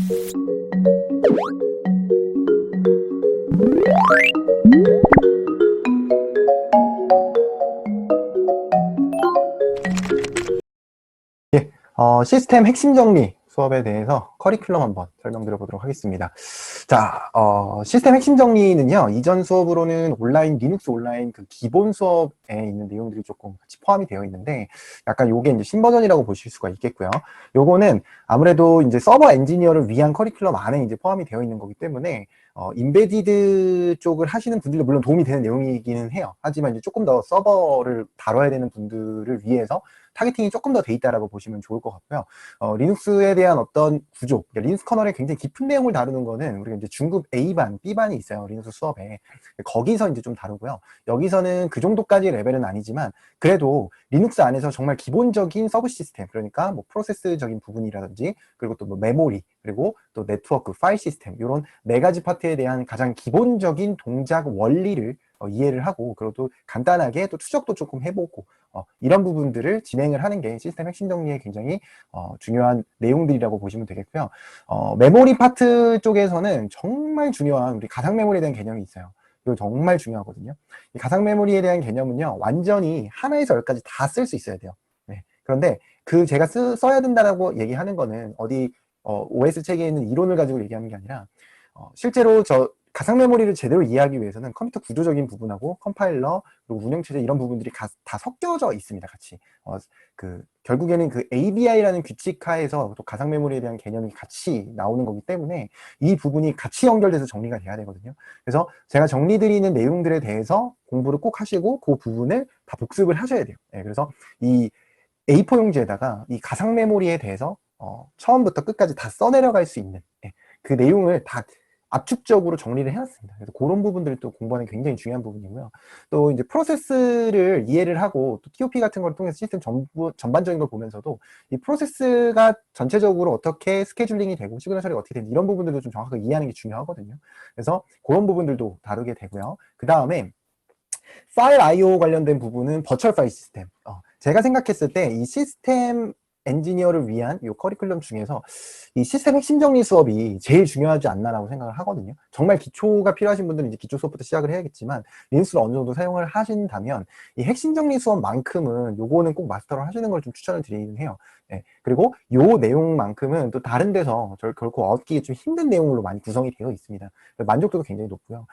예, 시스템 핵심 정리 수업에 대해서 커리큘럼 한번 설명드려 보도록 하겠습니다. 자, 시스템 핵심 정리는요, 이전 수업으로는 리눅스 온라인 그 기본 수업에 있는 내용들이 조금 같이 포함이 되어 있는데, 약간 요게 이제 신버전이라고 보실 수가 있겠고요. 요거는 아무래도 이제 서버 엔지니어를 위한 커리큘럼 안에 이제 포함이 되어 있는 거기 때문에, 인베디드 쪽을 하시는 분들도 물론 도움이 되는 내용이기는 해요. 하지만 이제 조금 더 서버를 다뤄야 되는 분들을 위해서 타겟팅이 조금 더 돼 있다라고 보시면 좋을 것 같고요. 리눅스에 대한 어떤 구조, 그러니까 리눅스 커널의 굉장히 깊은 내용을 다루는 거는 우리가 이제 중급 A반, B반이 있어요. 리눅스 수업에. 거기서 이제 좀 다루고요. 여기서는 그 정도까지 레벨은 아니지만 그래도 리눅스 안에서 정말 기본적인 서브 시스템, 그러니까 뭐 프로세스적인 부분이라든지 그리고 또 뭐 메모리, 그리고 또 네트워크, 파일 시스템 이런 네 가지 파트에 대한 가장 기본적인 동작 원리를 이해를 하고, 그리고 또 간단하게 또 추적도 조금 해보고 이런 부분들을 진행을 하는 게 시스템 핵심 정리에 굉장히 중요한 내용들이라고 보시면 되겠고요. 메모리 파트 쪽에서는 정말 중요한 우리 가상 메모리에 대한 개념이 있어요. 이거 정말 중요하거든요. 이 가상 메모리에 대한 개념은요, 완전히 하나에서 열까지 다 쓸 수 있어야 돼요. 네. 그런데 그 제가 써야 된다라고 얘기하는 거는 어디 OS 체계에 있는 이론을 가지고 얘기하는 게 아니라 실제로 저 가상 메모리를 제대로 이해하기 위해서는 컴퓨터 구조적인 부분하고 컴파일러 그리고 운영체제 이런 부분들이 다 섞여져 있습니다. 같이 결국에는 그 ABI라는 규칙하에서 또 가상 메모리에 대한 개념이 같이 나오는 거기 때문에 이 부분이 같이 연결돼서 정리가 돼야 되거든요. 그래서 제가 정리드리는 내용들에 대해서 공부를 꼭 하시고 그 부분을 다 복습을 하셔야 돼요. 네, 그래서 이 A4 용지에다가 이 가상 메모리에 대해서 처음부터 끝까지 다 써내려갈 수 있는 그 내용을 다 압축적으로 정리를 해놨습니다. 그래서 그런 부분들을 또 공부하는 게 굉장히 중요한 부분이고요. 또 이제 프로세스를 이해를 하고 또 TOP 같은 걸 통해서 시스템 전반적인 걸 보면서도 이 프로세스가 전체적으로 어떻게 스케줄링이 되고 시그널 처리가 어떻게 되는지 이런 부분들도 좀 정확하게 이해하는 게 중요하거든요. 그래서 그런 부분들도 다루게 되고요. 그 다음에 파일 IO 관련된 부분은 버추얼 파일 시스템. 제가 생각했을 때 이 시스템 엔지니어를 위한 이 커리큘럼 중에서 이 시스템 핵심 정리 수업이 제일 중요하지 않나라고 생각을 하거든요. 정말 기초가 필요하신 분들은 이제 기초 수업부터 시작을 해야겠지만 리눅스를 어느 정도 사용을 하신다면 이 핵심 정리 수업만큼은 요거는 꼭 마스터를 하시는 걸 좀 추천을 드리긴 해요. 네. 그리고 요 내용만큼은 또 다른 데서 결코 얻기 좀 힘든 내용으로 많이 구성이 되어 있습니다. 만족도도 굉장히 높고요.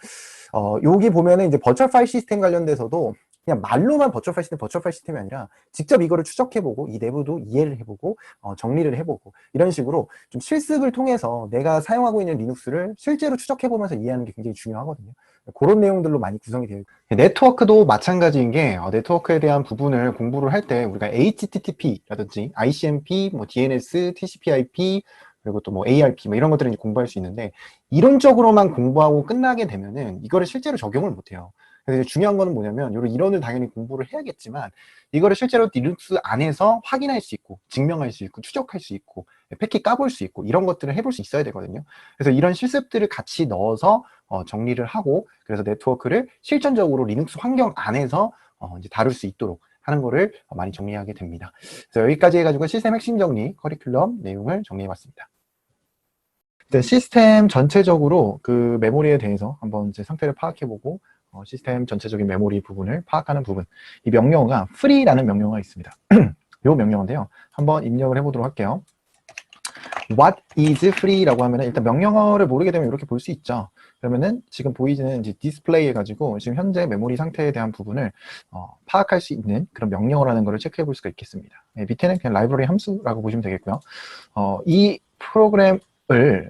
여기 보면은 이제 버추얼 파일 시스템 관련돼서도 그냥 말로만 버추얼 파일 시스템이 아니라 직접 이거를 추적해보고 이 내부도 이해를 해보고 정리를 해보고 이런 식으로 좀 실습을 통해서 내가 사용하고 있는 리눅스를 실제로 추적해보면서 이해하는 게 굉장히 중요하거든요. 그런 내용들로 많이 구성이 되어 있고 네트워크도 마찬가지인 게 네트워크에 대한 부분을 공부를 할 때 우리가 HTTP라든지 ICMP, 뭐 DNS, TCP/IP 그리고 또 뭐 ARP 뭐 이런 것들을 이제 공부할 수 있는데 이론적으로만 공부하고 끝나게 되면은 이거를 실제로 적용을 못해요. 그래서 이제 중요한 거는 뭐냐면 이런 이론을 당연히 공부를 해야겠지만 이거를 실제로 리눅스 안에서 확인할 수 있고 증명할 수 있고 추적할 수 있고 패킷 까볼 수 있고 이런 것들을 해볼 수 있어야 되거든요. 그래서 이런 실습들을 같이 넣어서 정리를 하고 그래서 네트워크를 실전적으로 리눅스 환경 안에서 이제 다룰 수 있도록 하는 거를 많이 정리하게 됩니다. 그래서 여기까지 해가지고 시스템 핵심 정리 커리큘럼 내용을 정리해봤습니다. 시스템 전체적으로 그 메모리에 대해서 한번 제 상태를 파악해보고 시스템 전체적인 메모리 부분을 파악하는 부분, 이 명령어가 free라는 명령어가 있습니다. 이 명령어인데요, 한번 입력을 해보도록 할게요. What is free라고 하면은 일단 명령어를 모르게 되면 이렇게 볼 수 있죠. 그러면은 지금 보이지는 이제 디스플레이 해가지고 지금 현재 메모리 상태에 대한 부분을 파악할 수 있는 그런 명령어라는 것을 체크해 볼 수가 있겠습니다. 밑에는 그냥 라이브러리 함수라고 보시면 되겠고요. 이 프로그램을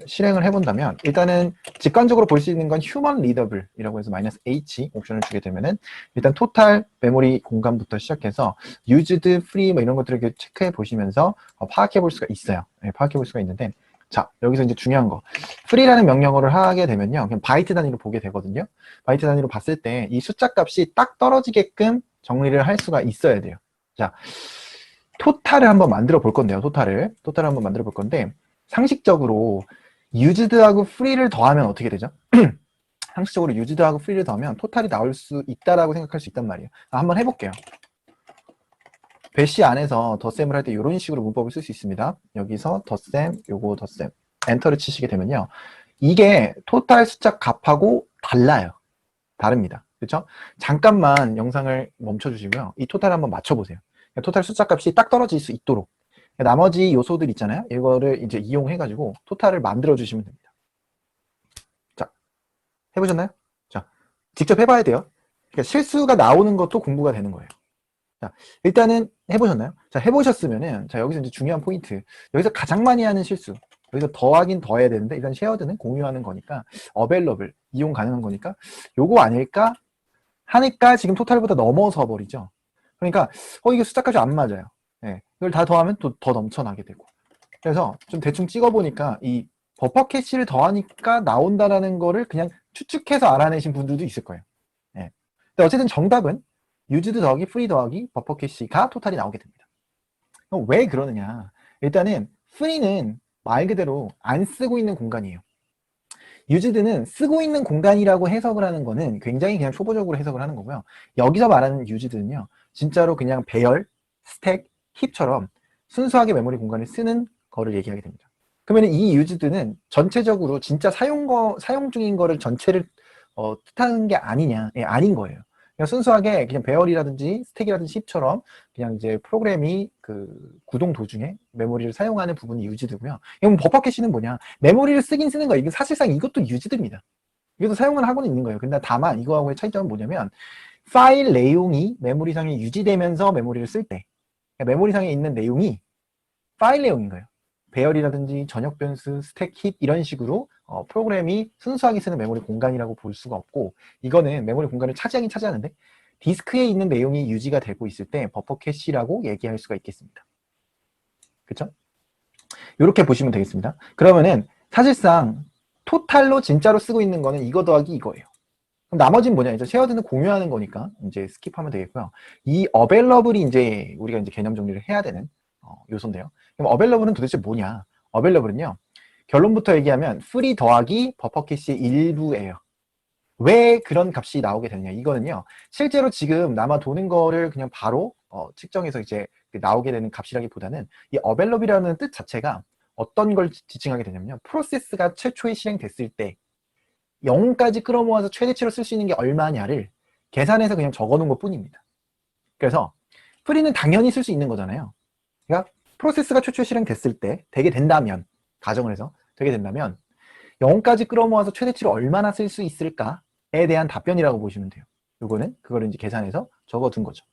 실행을 해본다면 일단은 직관적으로 볼 수 있는 건 human readable이라고 해서 -h 옵션을 주게 되면은 일단 토탈 메모리 공간부터 시작해서 used, free 뭐 이런 것들을 이렇게 체크해 보시면서 파악해 볼 수가 있어요. 네, 파악해 볼 수가 있는데 자 여기서 이제 중요한 거 free라는 명령어를 하게 되면요 그냥 바이트 단위로 보게 되거든요. 바이트 단위로 봤을 때 이 숫자 값이 딱 떨어지게끔 정리를 할 수가 있어야 돼요. 자 토탈을 한번 만들어 볼 건데요. 토탈을 한번 만들어 볼 건데 상식적으로 used하고 free를 더하면 어떻게 되죠? 상식적으로 used하고 free를 더하면 토탈이 나올 수 있다라고 생각할 수 있단 말이에요. 한번 해볼게요. 배시 안에서 덧셈을 할 때 이런 식으로 문법을 쓸 수 있습니다. 여기서 덧셈, 요거 덧셈. 엔터를 치시게 되면요. 이게 토탈 숫자 값하고 달라요. 다릅니다. 그렇죠? 잠깐만 영상을 멈춰주시고요. 이 토탈 한번 맞춰보세요. 토탈 숫자 값이 딱 떨어질 수 있도록 나머지 요소들 있잖아요. 이거를 이제 이용해가지고 토탈을 만들어주시면 됩니다. 자, 해보셨나요? 자, 직접 해봐야 돼요. 그러니까 실수가 나오는 것도 공부가 되는 거예요. 자, 일단은 해보셨나요? 자, 해보셨으면은, 자, 여기서 이제 중요한 포인트. 여기서 가장 많이 하는 실수. 여기서 더하긴 더해야 되는데, 일단 쉐어드는 공유하는 거니까, 어벨러블, 이용 가능한 거니까, 요거 아닐까? 하니까 지금 토탈보다 넘어서 버리죠. 그러니까, 이게 숫자값이 안 맞아요. 네, 이걸 다 더하면 또 더 넘쳐나게 되고. 그래서 좀 대충 찍어보니까, 이 버퍼 캐시를 더하니까 나온다라는 거를 그냥 추측해서 알아내신 분들도 있을 거예요. 네. 근데 어쨌든 정답은 유즈드 더하기 프리 더하기 버퍼 캐시가 토탈이 나오게 됩니다. 그럼 왜 그러느냐? 일단은 프리는 말 그대로 안 쓰고 있는 공간이에요. 유즈드는 쓰고 있는 공간이라고 해석을 하는 거는 굉장히 그냥 초보적으로 해석을 하는 거고요. 여기서 말하는 유즈드는요, 진짜로 그냥 배열, 스택, 힙처럼 순수하게 메모리 공간을 쓰는 거를 얘기하게 됩니다. 그러면 이 유즈드는 전체적으로 진짜 사용 중인 거를 전체를 뜻하는 게 아니냐? 예, 아닌 거예요. 그냥 순수하게 그냥 배열이라든지 스택이라든지 힙처럼 그냥 이제 프로그램이 그 구동 도중에 메모리를 사용하는 부분이 유즈드고요. 이건 버퍼 캐시는 뭐냐? 메모리를 쓰긴 쓰는 거예요. 이게 사실상 이것도 유즈드입니다. 이것도 사용을 하고는 있는 거예요. 근데 다만 이거하고의 차이점은 뭐냐면 파일 내용이 메모리상에 유지되면서 메모리를 쓸 때 메모리상에 있는 내용이 파일 내용인 거예요. 배열이라든지 전역 변수, 스택, 힙 이런 식으로 프로그램이 순수하게 쓰는 메모리 공간이라고 볼 수가 없고, 이거는 메모리 공간을 차지하긴 차지하는데 디스크에 있는 내용이 유지가 되고 있을 때 버퍼 캐시라고 얘기할 수가 있겠습니다. 그렇죠? 이렇게 보시면 되겠습니다. 그러면은 사실상 토탈로 진짜로 쓰고 있는 거는 이거 더하기 이거예요. 그럼 나머지는 뭐냐? 이제 쉐어드는 공유하는 거니까 이제 스킵하면 되겠고요. 이 어벨러블이 이제 우리가 이제 개념 정리를 해야 되는 요소인데요. 그럼 어벨러블은 도대체 뭐냐? 어벨러블은요, 결론부터 얘기하면 프리 더하기 버퍼 캐시의 일부예요. 왜 그런 값이 나오게 되느냐? 이거는요, 실제로 지금 남아 도는 거를 그냥 바로 측정해서 이제 나오게 되는 값이라기보다는 이 어벨러블이라는 뜻 자체가 어떤 걸 지칭하게 되냐면요, 프로세스가 최초에 실행됐을 때 0까지 끌어모아서 최대치로 쓸 수 있는 게 얼마냐를 계산해서 그냥 적어놓은 것 뿐입니다. 그래서 프리는 당연히 쓸 수 있는 거잖아요. 그러니까 프로세스가 최초에 실행됐을 때 되게 된다면, 가정을 해서 되게 된다면 0까지 끌어모아서 최대치로 얼마나 쓸 수 있을까에 대한 답변이라고 보시면 돼요. 요거는 그거를 이제 계산해서 적어둔 거죠.